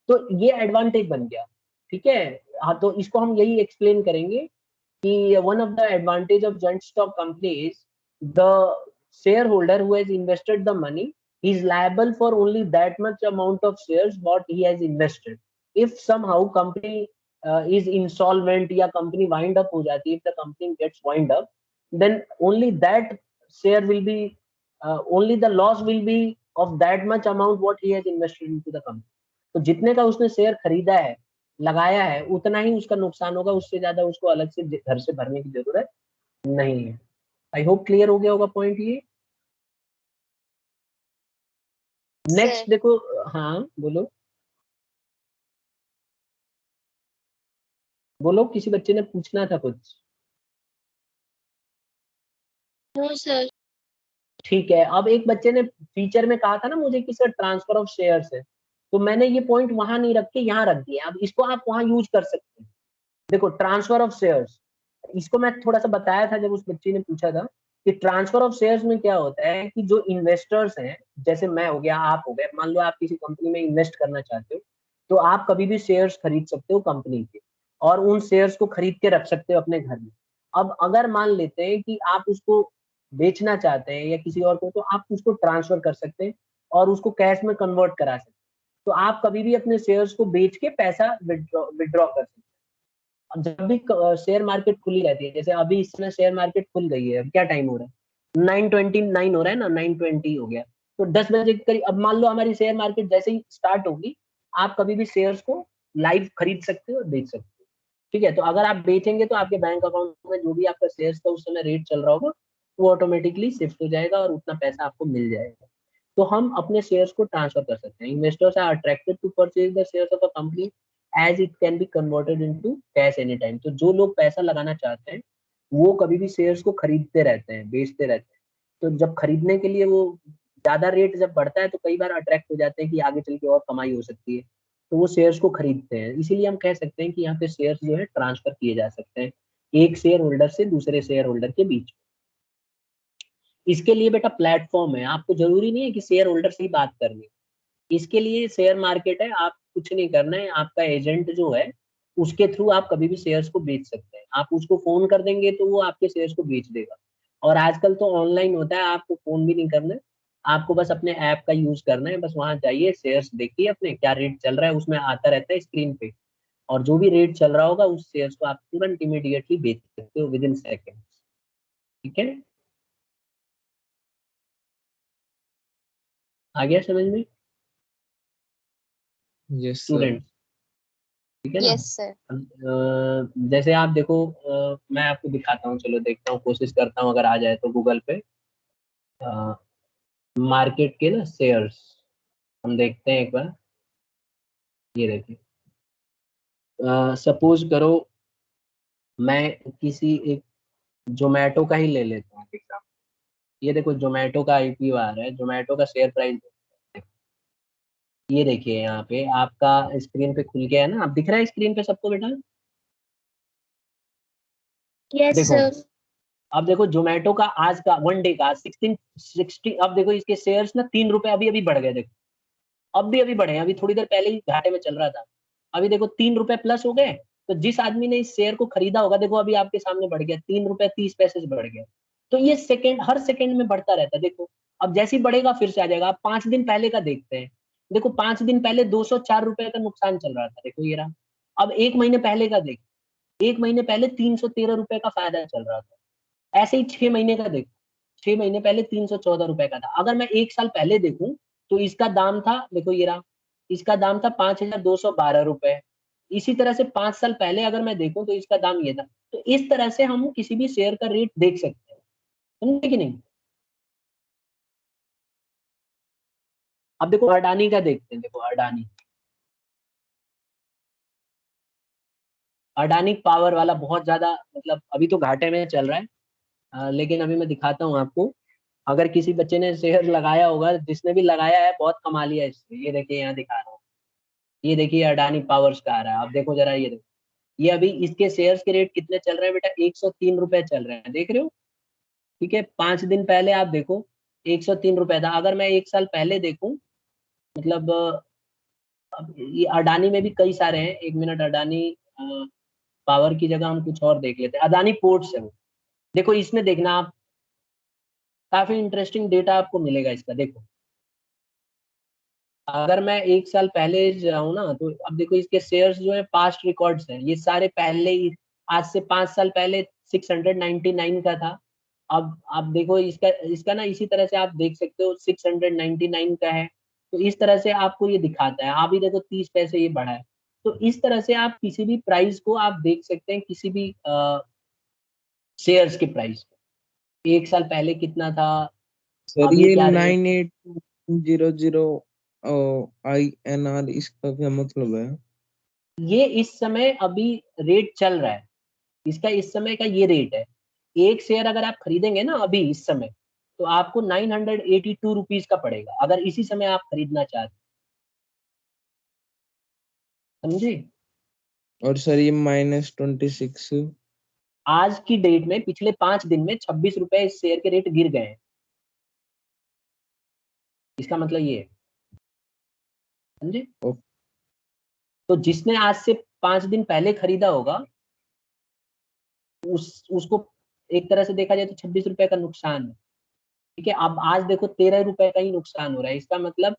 तो ये एडवांटेज बन गया, ठीक है। हाँ, तो इसको हम यही एक्सप्लेन करेंगे कि one of the advantage of joint stock company is the shareholder who has invested the money is liable for only that much amount of shares what he has invested. If somehow company is insolvent या company wind up हो जाती है, if the company gets wind up, then only that share will be only the loss will be of that much amount what he has invested into the company. तो जितने का उसने share खरीदा है, लगाया है, उतना ही उसका नुकसान होगा, उससे ज्यादा उसको अलग से घर से भरने की जरूरत नहीं है। आई होप क्लियर हो गया होगा पॉइंट ये। नेक्स्ट
सर
देखो, हाँ बोलो बोलो, किसी बच्चे ने पूछना था कुछ?
No sir.
ठीक है, अब एक बच्चे ने फीचर में कहा था ना मुझे कि सर ट्रांसफर ऑफ शेयर्स है, तो मैंने ये पॉइंट वहां नहीं रख के यहाँ रख दिया। अब इसको आप वहां यूज कर सकते हैं। देखो ट्रांसफर ऑफ शेयर्स, इसको मैं थोड़ा सा बताया था जब उस बच्चे ने पूछा था कि ट्रांसफर ऑफ शेयर्स में क्या होता है कि जो इन्वेस्टर्स हैं, जैसे मैं हो गया, आप हो गए, मान लो आप किसी कंपनी में इन्वेस्ट करना चाहते हो, तो आप कभी भी शेयर्स खरीद सकते हो कंपनी के, और उन शेयर्स को खरीद के रख सकते हो अपने घर में। अब अगर मान लेते हैं कि आप उसको बेचना चाहते हैं या किसी और को, तो आप उसको ट्रांसफर कर सकते हैं और उसको कैश में कन्वर्ट करा सकते हैं। तो आप कभी भी अपने शेयर्स को बेच के पैसा विड्रॉ कर सकते हैं। जब भी शेयर मार्केट खुली रहती है, जैसे अभी इस समय शेयर मार्केट खुल गई है, क्या टाइम हो रहा है, 9:29 हो रहा है ना, 9:20 हो गया। तो 10 बजे के करीब, अब मान लो हमारी शेयर मार्केट जैसे ही स्टार्ट होगी, आप कभी भी शेयर्स को लाइव खरीद सकते हो और बेच सकते हो, ठीक है। तो अगर आप बेचेंगे तो आपके बैंक अकाउंट में जो भी आपका शेयर्स का उस समय रेट चल रहा होगा वो ऑटोमेटिकली शिफ्ट हो जाएगा और उतना पैसा आपको मिल जाएगा। तो हम अपने शेयर्स को ट्रांसफर कर सकते हैं। Investors are attracted to purchase the shares of a company as it can be converted into cash any time. तो जो लोग पैसा लगाना चाहते हैं वो कभी भी शेयर्स को खरीदते रहते हैं, बेचते रहते हैं। तो जब खरीदने के लिए वो ज्यादा रेट जब बढ़ता है तो कई बार अट्रैक्ट हो जाते हैं कि आगे चल के और कमाई हो सकती है, तो वो शेयर्स को खरीदते हैं। इसीलिए हम कह सकते हैं कि यहाँ पे शेयर्स जो है ट्रांसफर किए जा सकते हैं एक शेयर होल्डर से दूसरे शेयर होल्डर के बीच। इसके लिए बेटा प्लेटफॉर्म है, आपको जरूरी नहीं है कि शेयर होल्डर से ही बात करनी है। इसके लिए शेयर मार्केट है, आप कुछ नहीं करना है, आपका एजेंट जो है उसके थ्रू आप कभी भी शेयर्स को बेच सकते हैं। आप उसको फोन कर देंगे तो वो आपके शेयर्स को बेच देगा। और आजकल तो ऑनलाइन होता है, आपको फोन भी नहीं करना है, आपको बस अपने ऐप का यूज करना है। बस वहां जाइए, शेयर्स देखिए अपने क्या रेट चल रहा है, उसमें आता रहता है स्क्रीन पे, और जो भी रेट चल रहा होगा उस शेयर्स को आप तुरंत इमीडिएटली बेच सकते हो विद इन सेकेंड। ठीक है, आ गया समझ में
यस सर।
स्टूडेंट? ठीक है ना।
Yes sir.
जैसे आप देखो, मैं आपको दिखाता हूँ, चलो देखता हूँ, कोशिश करता हूँ अगर आ जाए तो गूगल पे मार्केट के ना शेयर्स हम देखते हैं एक बार। ये देखिए, सपोज करो मैं किसी एक जोमेटो का ही ले लेता हूँ एग्जाम्पल। ये देखो जोमेटो का आईपीओ आ रहा है, जोमेटो का शेयर प्राइस ये देखिए यहाँ पे आपका स्क्रीन पे खुल गया है ना, आप दिख रहा है स्क्रीन पे सबको बेटा?
यस
देखो,
सर।
अब देखो जोमेटो का आज का वन डे का 1660, अब देखो इसके शेयर्स ना 3 रुपए अभी अभी बढ़ गए। देखो अब भी अभी बढ़े हैं, अभी थोड़ी देर पहले ही घाटे में चल रहा था, अभी देखो 3 रुपए प्लस हो गए। तो जिस आदमी ने इस शेयर को खरीदा होगा देखो अभी आपके सामने बढ़ गया, 3 रुपए 30 पैसे से बढ़ गया। तो ये सेकंड, हर सेकंड में बढ़ता रहता है। देखो अब जैसे ही बढ़ेगा फिर से आ जाएगा। अब 5 दिन पहले का देखते हैं, देखो 5 दिन पहले 204 रुपए का नुकसान चल रहा था, देखो ये रहा। अब 1 महीने पहले का देख, 1 महीने पहले 313 रुपए का फायदा चल रहा था। ऐसे ही 6 महीने का देखो, 6 महीने पहले 314 रुपए का था। अगर मैं 1 साल पहले देखूं तो इसका दाम था, देखो ये रहा, इसका दाम था 5212 रुपए। इसी तरह से 5 साल पहले अगर मैं देखूं तो इसका दाम ये था। तो इस तरह से हम किसी भी शेयर का रेट देख सकते हैं, समझे कि नहीं? अब देखो अडानी का देखते हैं, देखो अडानी, अडानी पावर वाला बहुत ज्यादा, मतलब अभी तो घाटे में चल रहा है। लेकिन अभी मैं दिखाता हूँ आपको, अगर किसी बच्चे ने शेयर लगाया होगा, जिसने भी लगाया है बहुत कमा लिया इससे। ये देखिए यहाँ दिखा रहा हूँ, ये देखिए अडानी पावर्स का आ रहा है, आप देखो जरा, ये देखो ये अभी इसके शेयर्स के रेट कितने चल रहे हैं बेटा? 103 रुपए चल रहे हैं, देख रहे हो? ठीक है, 5 दिन पहले आप देखो 103 रुपए था। अगर मैं 1 साल पहले देखूं, मतलब अब ये अडानी में भी कई सारे हैं, 1 मिनट, अडानी पावर की जगह हम कुछ और देख लेते हैं, अडानी पोर्ट्स है वो। देखो इसमें देखना आप, काफी इंटरेस्टिंग डेटा आपको मिलेगा इसका। देखो अगर मैं 1 साल पहले जाऊँ ना तो अब देखो इसके शेयर्स जो है पास्ट रिकॉर्ड्स हैं, ये सारे पहले ही, आज से 5 साल पहले 699 का था। अब आप देखो इसका इसका ना इसी तरह से आप देख सकते हो 699 का है। तो इस तरह से आपको ये दिखाता है, आप ही देखो 30 पैसे ये बढ़ा है। तो इस तरह से आप किसी भी प्राइस को आप देख सकते हैं, किसी भी शेयर्स के प्राइस को 1 साल पहले कितना था,
सर
अभी
ये
क्या रेट।
9800 INR इसका क्या मतलब है?
ये इस समय अभी रेट चल रहा है, इसका इस समय का ये रेट है। एक शेयर अगर आप खरीदेंगे ना अभी इस समय, तो आपको 982 रुपीज का पड़ेगा, अगर इसी समय आप खरीदना चाहते हैं, समझे?
और सर ये -26।
आज की डेट में पिछले 5 दिन में 26 रुपए इस शेयर के रेट गिर गए हैं। इसका मतलब ये है, समझे? तो जिसने आज से 5 दिन पहले खरीदा होगा उसको एक तरह से देखा जाए तो 26 रुपए का नुकसान है। ठीक है, अब आज देखो 13 रुपए का ही नुकसान हो रहा है। इसका मतलब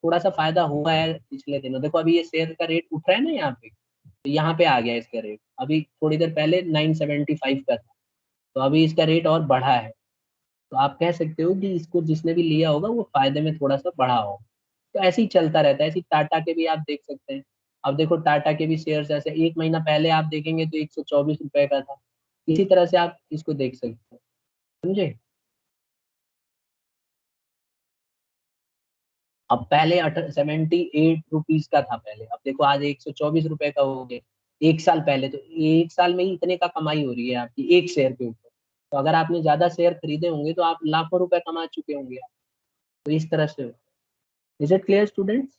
थोड़ा सा फायदा हुआ है पिछले दिनों। देखो अभी ये शेयर का रेट उठ रहा है ना यहाँ पे, तो यहाँ पे आ गया इसका रेट। अभी थोड़ी देर पहले 975 का था, तो अभी इसका रेट और बढ़ा है। तो आप कह सकते हो कि इसको जिसने भी लिया होगा वो फायदे में थोड़ा सा बढ़ा हो। तो ऐसे ही चलता रहता है। ऐसे ही टाटा के भी आप देख सकते हैं। अब देखो टाटा के भी शेयर्स ऐसे 1 महीना पहले आप देखेंगे तो 124 रुपए का था। इसी तरह से आप इसको देख सकते हैं, समझे। अब पहले 78 रुपीज का था पहले, अब देखो आज 124 रुपए का हो गया। 1 साल पहले तो 1 साल में ही इतने का कमाई हो रही है आपकी एक शेयर के ऊपर। तो अगर आपने ज्यादा शेयर खरीदे होंगे तो आप लाखों रुपए कमा चुके होंगे। तो इस तरह से। Is it clear students?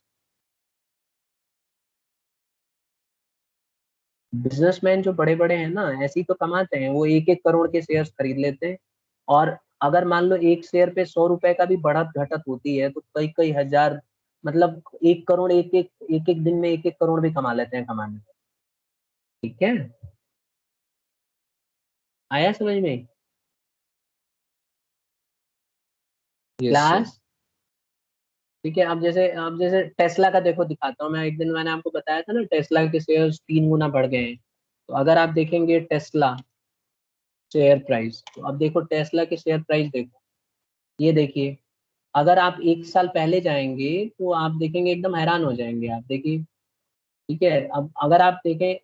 Businessman जो बड़े बड़े हैं ना, ऐसे ही तो कमाते हैं। वो 1-1 करोड़ के शेयर्स खरीद लेते हैं। और अगर मान लो एक शेयर पे 100 रुपए का भी बढ़त घटत होती है तो कई कई हजार, मतलब 1 करोड़, एक एक दिन में 1-1 करोड़ भी कमा लेते हैं कमाने। ठीक है, आया समझ में
यस सर।
क्लास? ठीक है। अब जैसे टेस्ला का देखो दिखाता हूँ मैं। एक दिन मैंने आपको बताया था ना टेस्ला के शेयर्स 3 गुना बढ़ गए हैं। तो अगर आप देखेंगे टेस्ला शेयर प्राइस, तो अब देखो टेस्ला के शेयर प्राइस देखो, ये देखिए। अगर आप 1 साल पहले जाएंगे तो आप देखेंगे एकदम हैरान हो जाएंगे। आप देखिए, ठीक है। अब अगर आप देखें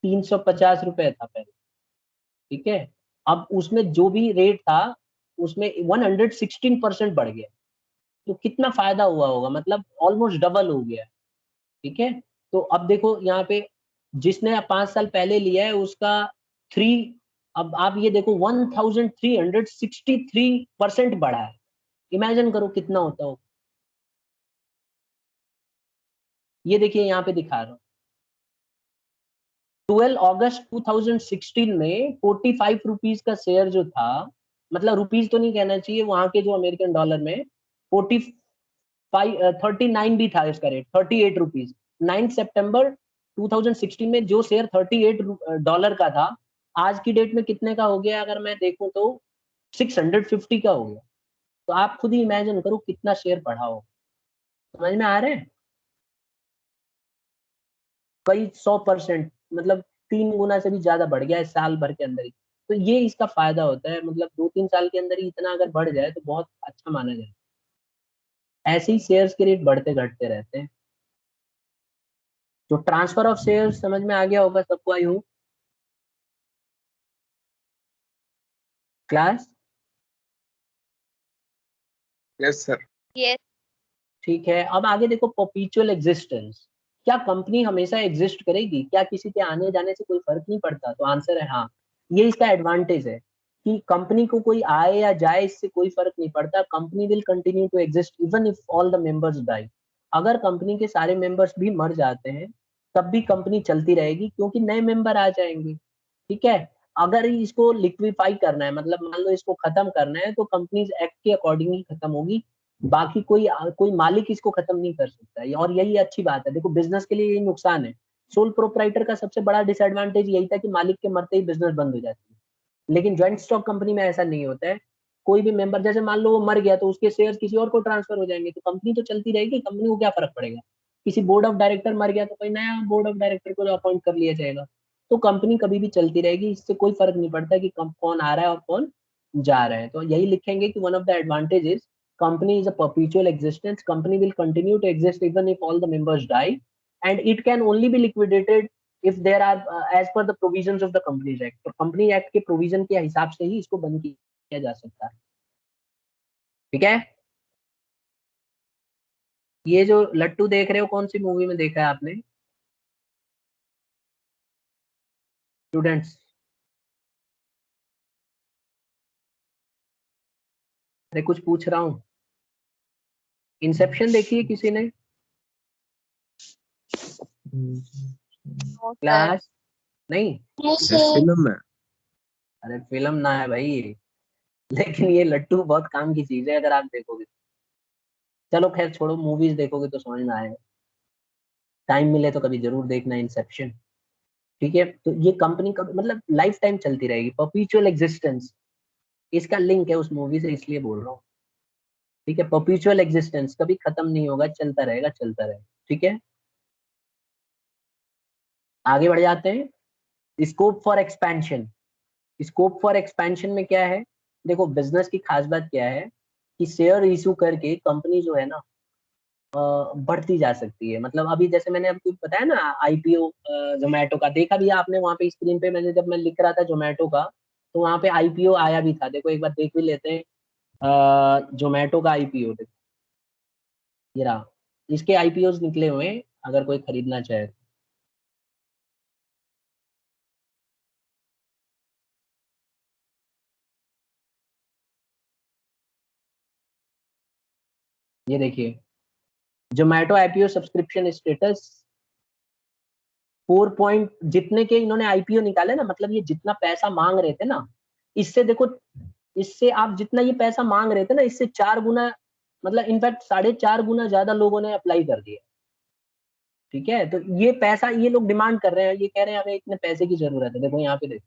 350 रुपए था पहले, ठीक है। अब उसमें जो भी रेट था उसमें 116% बढ़ गया। तो कितना फायदा हुआ होगा, मतलब ऑलमोस्ट डबल हो गया। ठीक है। तो अब देखो यहाँ पे जिसने 5 साल पहले लिया है उसका थ्री, अब आप ये देखो 1363% बढ़ा है। इमेजिन करो कितना होता हो। ये देखिए यहाँ पे दिखा रहा हूँ। 12 अगस्त 2016 में 45 रुपीज का शेयर जो था, मतलब रुपीज तो नहीं कहना चाहिए, वहां के जो अमेरिकन डॉलर में 39 भी था इसका रेट, 38 रुपीज। 9 सितंबर 2016 में जो शेयर $38 का था, आज की डेट में कितने का हो गया अगर मैं देखूं तो 650 का हो गया। तो आप खुद ही इमेजिन करो कितना शेयर बढ़ा हो। समझ में आ रहे हैं? कई 100%, मतलब 3 गुना से भी ज्यादा बढ़ गया है साल भर के अंदर ही। तो ये इसका फायदा होता है, मतलब 2-3 साल के अंदर ही इतना अगर बढ़ जाए तो बहुत अच्छा माना जाए। ऐसे ही शेयर्स के रेट बढ़ते घटते रहते हैं। तो ट्रांसफर ऑफ शेयर समझ में आ गया होगा सबको, I hope. Class?
Yes sir.
Yes.
ठीक है। अब आगे देखो परपेचुअल एग्जिस्टेंस। क्या कंपनी हमेशा एग्जिस्ट करेगी? क्या किसी के आने जाने से कोई फर्क नहीं पड़ता? तो आंसर है हाँ। ये इसका एडवांटेज है कि कंपनी को कोई आए या जाए इससे कोई फर्क नहीं पड़ता। Company will continue to exist even if all the members die. अगर कंपनी के सारे मेंबर्स भी मर जाते हैं तब भी कंपनी चलती रहेगी क्योंकि नए मेंबर आ जाएंगे। ठीक है। अगर इसको लिक्विफाई करना है, मतलब मान लो इसको खत्म करना है, तो कंपनीज एक्ट के अकॉर्डिंग ही खत्म होगी। बाकी कोई कोई मालिक इसको खत्म नहीं कर सकता है। और यही अच्छी बात है। देखो बिजनेस के लिए यही नुकसान है। सोल प्रोप्राइटर का सबसे बड़ा डिसएडवांटेज यही था कि मालिक के मरते ही बिजनेस बंद हो जाती है। लेकिन ज्वाइंट स्टॉक कंपनी में ऐसा नहीं होता है। कोई भी मेंबर, जैसे मान लो वो मर गया तो उसके शेयर किसी और को ट्रांसफर हो जाएंगे, तो कंपनी तो चलती रहेगी। कंपनी को क्या फर्क पड़ेगा? किसी बोर्ड ऑफ डायरेक्टर मर गया तो कोई नया बोर्ड ऑफ डायरेक्टर को अपॉइंट कर लिया जाएगा। तो कंपनी कभी भी चलती रहेगी। इससे कोई फर्क नहीं पड़ता कि कौन आ रहा है और कौन जा रहा है। तो यही लिखेंगे कि one of the advantages, company is a perpetual existence. Company will continue to exist even if all the members die, and it can only be liquidated if there are as per the provisions of the Companies Act. तो Company Act के provision के हिसाब से ही इसको बंद किया जा सकता है। ठीक है। ये जो लट्टू देख रहे हो कौन सी मूवी में देखा है आपने स्टूडेंट्स? अरे कुछ पूछ रहा हूँ। इंसेप्शन देखी है किसी ने?
No, sir.
क्लास? नहीं?
Yes
yes
sir.
फिल्म है।
अरे फिल्म ना है भाई। लेकिन ये लट्टू बहुत काम की चीज है अगर आप देखोगे। चलो खैर छोड़ो, मूवीज देखोगे तो समझ में आएगा। टाइम मिले तो कभी जरूर देखना इंसेप्शन। ठीक है। तो ये कंपनी का मतलब लाइफ टाइम चलती रहेगी, परपेचुअल एग्जिस्टेंस। इसका लिंक है उस मूवी से, इसलिए बोल रहा हूँ। ठीक है। परपेचुअल एग्जिस्टेंस कभी खत्म नहीं होगा, चलता रहेगा चलता रहेगा। ठीक है। आगे बढ़ जाते हैं। Scope for expansion. Scope for expansion में क्या है? देखो बिजनेस की खास बात क्या है कि शेयर इशू करके कंपनी जो है ना बढ़ती जा सकती है। मतलब अभी जैसे मैंने आपको बताया ना आईपीओ जोमेटो का, देखा भी आपने वहां पे स्क्रीन पे, मैंने जब मैं लिख रहा था जोमेटो का तो वहां पे आईपीओ आया भी था। देखो एक बार देख भी लेते हैं जोमेटो का आईपीओ। देखो ये रहा, इसके आईपीओ निकले हुए हैं अगर कोई खरीदना चाहे तो। ये देखिए Zomato IPO subscription status 4 point जितने के इन्होंने आईपीओ निकाले ना, मतलब ये जितना पैसा मांग रहे थे ना, इससे देखो, इससे आप जितना ये पैसा मांग रहे थे ना, इससे 4 गुना, मतलब इनफैक्ट 4.5 गुना ज्यादा लोगों ने अप्लाई कर दिया। ठीक है, तो ये पैसा ये लोग डिमांड कर रहे हैं, ये कह रहे हैं हमें इतने पैसे की जरूरत है। देखो यहाँ पे देखो,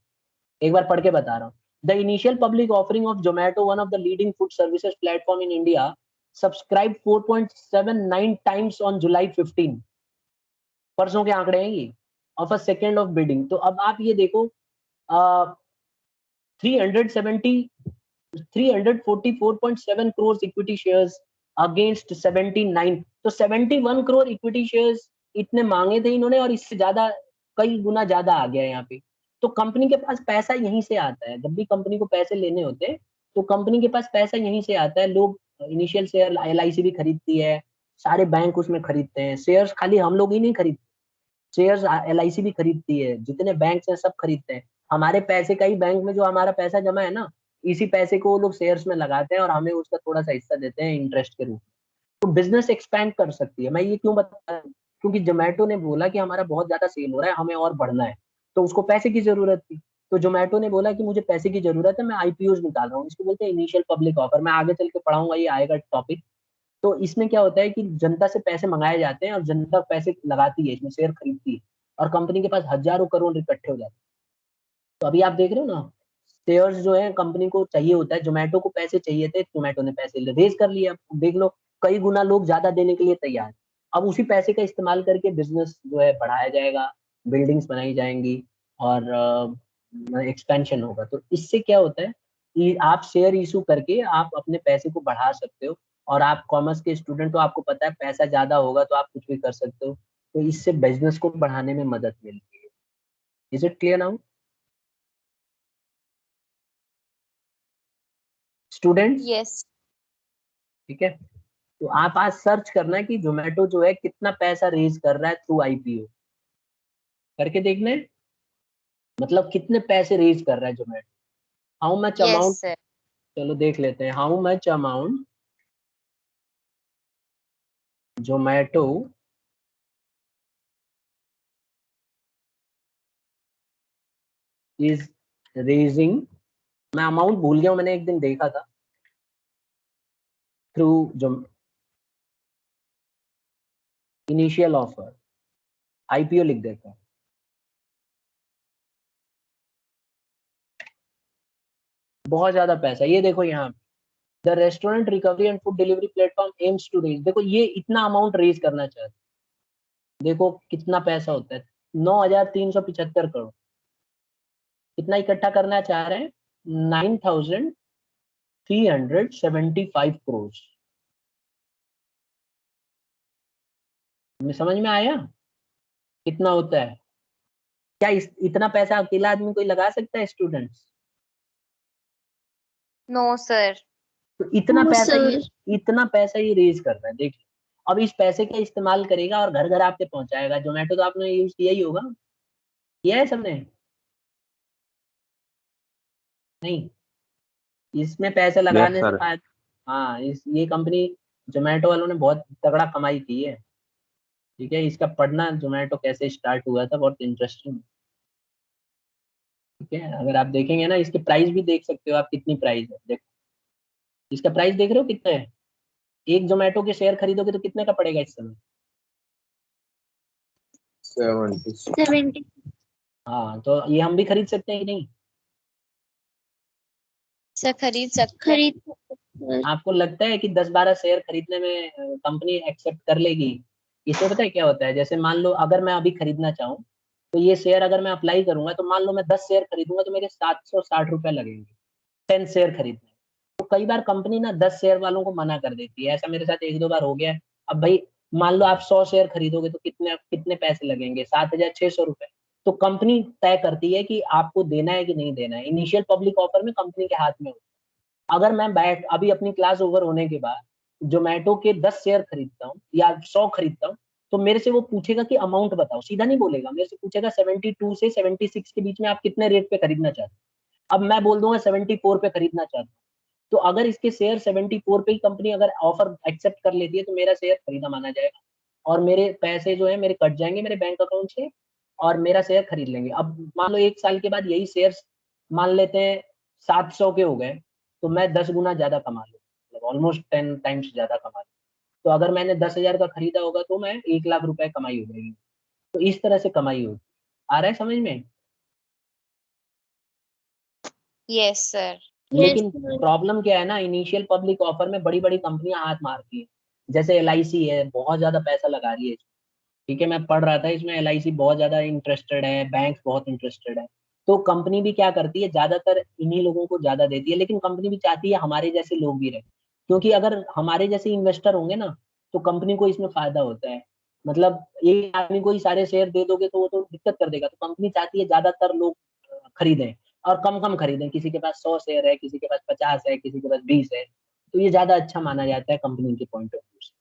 एक बार पढ़ के बता रहा हूँ। The initial public offering of Zomato, one of the leading food services platform in India, subscribe 4.79 times on July 15, परसों के आंकड़े हैं ये, of a second of bidding. तो अब आप ये देखो 344.7 crores इक्विटी शेयर्स अगेंस्ट 79, तो 71 करोड़ इक्विटी शेयर्स इतने मांगे थे इन्होंने, और इससे ज्यादा कई गुना ज्यादा आ गया यहाँ पे। तो कंपनी के पास पैसा यहीं से आता है, जब भी कंपनी को पैसे लेने होते हैं तो कंपनी के पास पैसा यहीं से आता है। लोग इनिशियल शेयर एलआईसी भी खरीदती है, सारे बैंक उसमें खरीदते हैं शेयर्स, खाली हम लोग ही नहीं खरीदते, शेयर्स एलआईसी भी खरीदती है, जितने बैंक हैं सब खरीदते हैं। हमारे पैसे का ही बैंक में जो हमारा पैसा जमा है ना, इसी पैसे को वो लोग शेयर्स में लगाते हैं और हमें उसका थोड़ा सा हिस्सा देते हैं इंटरेस्ट के रूप में। तो बिजनेस एक्सपैंड कर सकती है। मैं ये क्यों बता रहा हूँ, क्योंकि जोमेटो ने बोला कि हमारा बहुत ज्यादा सेल हो रहा है, हमें और बढ़ना है, तो उसको पैसे की जरूरत थी। तो जोमेटो ने बोला कि मुझे पैसे की जरूरत है, मैं आईपीओ निकाल रहा हूँ, इसको बोलते हैं इनिशियल पब्लिक ऑफर। मैं आगे चल के पढ़ाऊंगा, ये आएगा टॉपिक। तो इसमें क्या होता है कि जनता से पैसे मंगाए जाते हैं और जनता पैसे लगाती है, इसमें शेयर खरीदती है, और कंपनी के पास हजारों करोड़ इकट्ठे हो जाते हैं। तो अभी आप देख रहे हो ना, शेयर्स जो है कंपनी को चाहिए होता है, जोमेटो को पैसे चाहिए थे, जोमेटो ने पैसे रेज कर लिया, देख लो कई गुना लोग ज्यादा देने के लिए तैयार हैं। अब उसी पैसे का इस्तेमाल करके बिजनेस जो है बढ़ाया जाएगा, बिल्डिंग्स बनाई जाएंगी और एक्सपेंशन होगा। तो इससे क्या होता है कि आप शेयर इशू करके आप अपने पैसे को बढ़ा सकते हो, और आप कॉमर्स के स्टूडेंट हो, आपको पता है पैसा ज्यादा होगा तो आप कुछ भी कर सकते हो। तो इससे बिजनेस को बढ़ाने में मदद मिलती है। Is it clear now students?
Yes.
ठीक है, तो आप आज सर्च करना है कि जोमेटो जो है कितना पैसा रेज कर रहा है थ्रू आईपीओ, करके देखना है, मतलब कितने पैसे रेज कर रहा है Zomato, how much
yes
amount.
Sir.
चलो देख लेते हैं, how much amount Zomato is raising. मैं अमाउंट भूल गया हूं, मैंने एक दिन देखा था, थ्रू जो इनिशियल ऑफर, आईपीओ लिख देता है। बहुत ज्यादा पैसा, ये देखो यहाँ, the restaurant recovery and food delivery platform aims to raise, देखो ये इतना अमाउंट रेज करना चाहते हैं। देखो कितना पैसा होता है, 9,375 करोड़। कितना इकट्ठा करना चाह रहे हैं? 9,375 करोड़। समझ में आया कितना होता है? क्या इतना पैसा अकेला आदमी कोई लगा सकता है स्टूडेंट्स?
No sir.
तो इतना
नो
पैसा
सर।
ये इतना पैसा ये रेज कर रहा है, देखिए। अब इस पैसे का इस्तेमाल करेगा और घर घर आपके पहुंचाएगा। जोमेटो तो आपने यूज किया ही होगा, किया है सबने? नहीं, इसमें पैसे
यस
लगाने से
सर।
फायदा, हाँ, इस ये कंपनी जोमेटो वालों ने बहुत तगड़ा कमाई की है। ठीक है, इसका पढ़ना जोमेटो कैसे स्टार्ट हुआ था, बहुत इंटरेस्टिंग। ठीक है, अगर आप देखेंगे ना, इसके प्राइस भी देख सकते हो आप, कितनी प्राइस है देखो, इसका प्राइस देख रहे हो कितना है? एक जोमेटो के शेयर खरीदोगे तो कितने का पड़ेगा इस समय?
70।
70।
हाँ, तो ये हम भी खरीद सकते हैं कि नहीं?
सर खरीद सकते हैं।
खरीद।
आपको लगता है कि 10-12 शेयर खरीदने में कंपनी एक्सेप्ट कर लेगी? इसमें पता है क्या होता है, जैसे मान लो अगर मैं अभी खरीदना चाहूँ, तो ये शेयर अगर मैं अप्लाई करूंगा, तो मान लो मैं 10 शेयर खरीदूंगा तो मेरे 760 रुपए लगेंगे 10 शेयर खरीदने में। तो कई बार कंपनी ना 10 शेयर वालों को मना कर देती है, ऐसा मेरे साथ 1-2 बार हो गया है। अब भाई मान लो आप 100 शेयर खरीदोगे तो कितने कितने पैसे लगेंगे, 7,600 रुपए। तो कंपनी तय करती है कि आपको देना है कि नहीं देना है। इनिशियल पब्लिक ऑफर में कंपनी के हाथ में होता है। अगर मैं बैठ अभी अपनी क्लास ओवर होने के बाद जोमेटो के 10 शेयर खरीदता हूँ या 100 खरीदता हूँ, तो मेरे से वो पूछेगा कि अमाउंट बताओ, सीधा नहीं बोलेगा, मेरे से पूछेगा 72 से 76 के बीच में आप कितने रेट पे खरीदना चाहते हो। अब मैं बोल दूंगा 74 पे खरीदना चाहता हूँ, तो अगर इसके शेयर 74 पे ही कंपनी अगर ऑफर एक्सेप्ट कर लेती है तो मेरा शेयर खरीदा माना जाएगा और मेरे पैसे जो है मेरे कट जाएंगे मेरे बैंक अकाउंट से और मेरा शेयर खरीद लेंगे। अब मान लो 1 साल के बाद यही शेयर मान लेते हैं 700 के हो गए, तो मैं 10 गुना ज्यादा कमा लूँ, मतलब ऑलमोस्ट 10 टाइम्स ज्यादा कमा लूँ। तो अगर मैंने 10,000 का खरीदा होगा तो मैं 1 लाख रुपए कमाई हो जाएगी। तो इस तरह से कमाई होगी। आ रहा है समझ में?
Yes sir.
लेकिन
sir.
प्रॉब्लम क्या है ना, इनिशियल पब्लिक ऑफर में बड़ी बड़ी कंपनियां हाथ मारती है, जैसे LIC है, बहुत ज्यादा पैसा लगा रही है। ठीक है, मैं पढ़ रहा था इसमें LIC बहुत ज्यादा इंटरेस्टेड है, बैंक बहुत इंटरेस्टेड है। तो कंपनी भी क्या करती है, ज्यादातर इन्हीं लोगों को ज्यादा देती है, लेकिन कंपनी भी चाहती है हमारे जैसे लोग भी रहे, क्योंकि अगर हमारे जैसे इन्वेस्टर होंगे ना तो कंपनी को इसमें फायदा होता है। मतलब एक आदमी को ही सारे शेयर दे दोगे तो वो तो दिक्कत कर देगा, तो कंपनी चाहती है ज्यादातर लोग खरीदें और कम कम खरीदें। किसी के पास 100 शेयर है, किसी के पास 50 है, किसी के पास 20 है, तो ये ज्यादा अच्छा माना जाता है कंपनी के पॉइंट ऑफ व्यू से।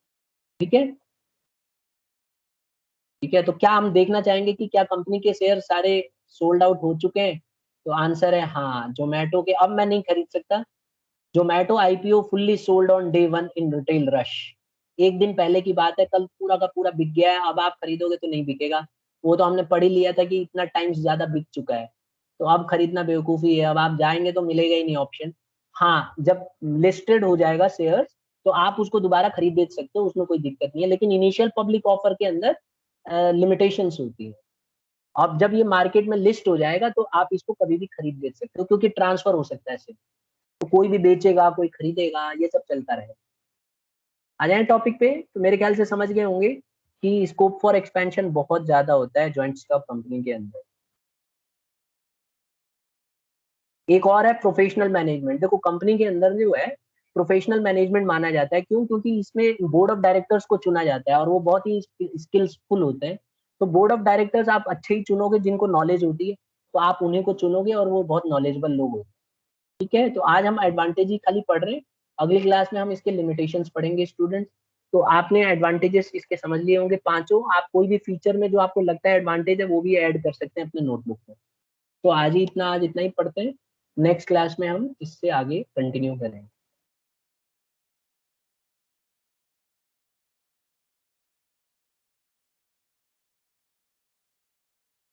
ठीक है, ठीक है। तो क्या हम देखना चाहेंगे कि क्या कंपनी के शेयर सारे सोल्ड आउट हो चुके हैं? तो आंसर है हाँ। जोमेटो के अब मैं नहीं खरीद सकता। Zomato IPO fully sold on day 1 in retail rush. एक दिन पहले की बात है, कल पूरा का पूरा बिक गया है। अब आप खरीदोगे तो नहीं बिकेगा, वो तो हमने पढ़ ही लिया था कि इतना टाइम्स ज्यादा बिक चुका है। तो अब खरीदना बेवकूफी है, अब आप जाएंगे तो मिलेगा ही नहीं ऑप्शन। हाँ, जब लिस्टेड हो जाएगा शेयर तो आप उसको दोबारा खरीद बेच सकते हो, उसमें कोई दिक्कत नहीं है। लेकिन इनिशियल पब्लिक ऑफर के अंदर लिमिटेशंस होती है। अब जब ये मार्केट में लिस्ट हो जाएगा तो आप इसको कभी भी खरीद बेच सकते हो, क्योंकि ट्रांसफर हो सकता है सिर्फ। तो कोई भी बेचेगा, कोई खरीदेगा, ये सब चलता रहेगा। आ जाए टॉपिक पे। तो मेरे ख्याल से समझ गए होंगे कि स्कोप फॉर एक्सपेंशन बहुत ज्यादा होता है जॉइंट स्टॉक कंपनी के अंदर। एक और है प्रोफेशनल मैनेजमेंट। देखो कंपनी के अंदर जो है प्रोफेशनल मैनेजमेंट माना जाता है, क्यों? क्योंकि इसमें बोर्ड ऑफ डायरेक्टर्स को चुना जाता है और वो बहुत ही स्किल्सफुल होते हैं। तो बोर्ड ऑफ डायरेक्टर्स आप अच्छे ही चुनोगे जिनको नॉलेज होती है, तो आप उन्हीं को चुनोगे और वो बहुत नॉलेजेबल लोग होते हैं। ठीक है, तो आज हम एडवांटेज ही खाली पढ़ रहे हैं, अगली क्लास में हम इसके लिमिटेशंस पढ़ेंगे स्टूडेंट्स। तो आपने एडवांटेजेस इसके समझ लिए होंगे पांचों। आप कोई भी फीचर में जो आपको लगता है एडवांटेज है वो भी ऐड कर सकते हैं अपने नोटबुक में। तो आज इतना ही पढ़ते हैं, नेक्स्ट क्लास में हम इससे आगे कंटिन्यू करेंगे।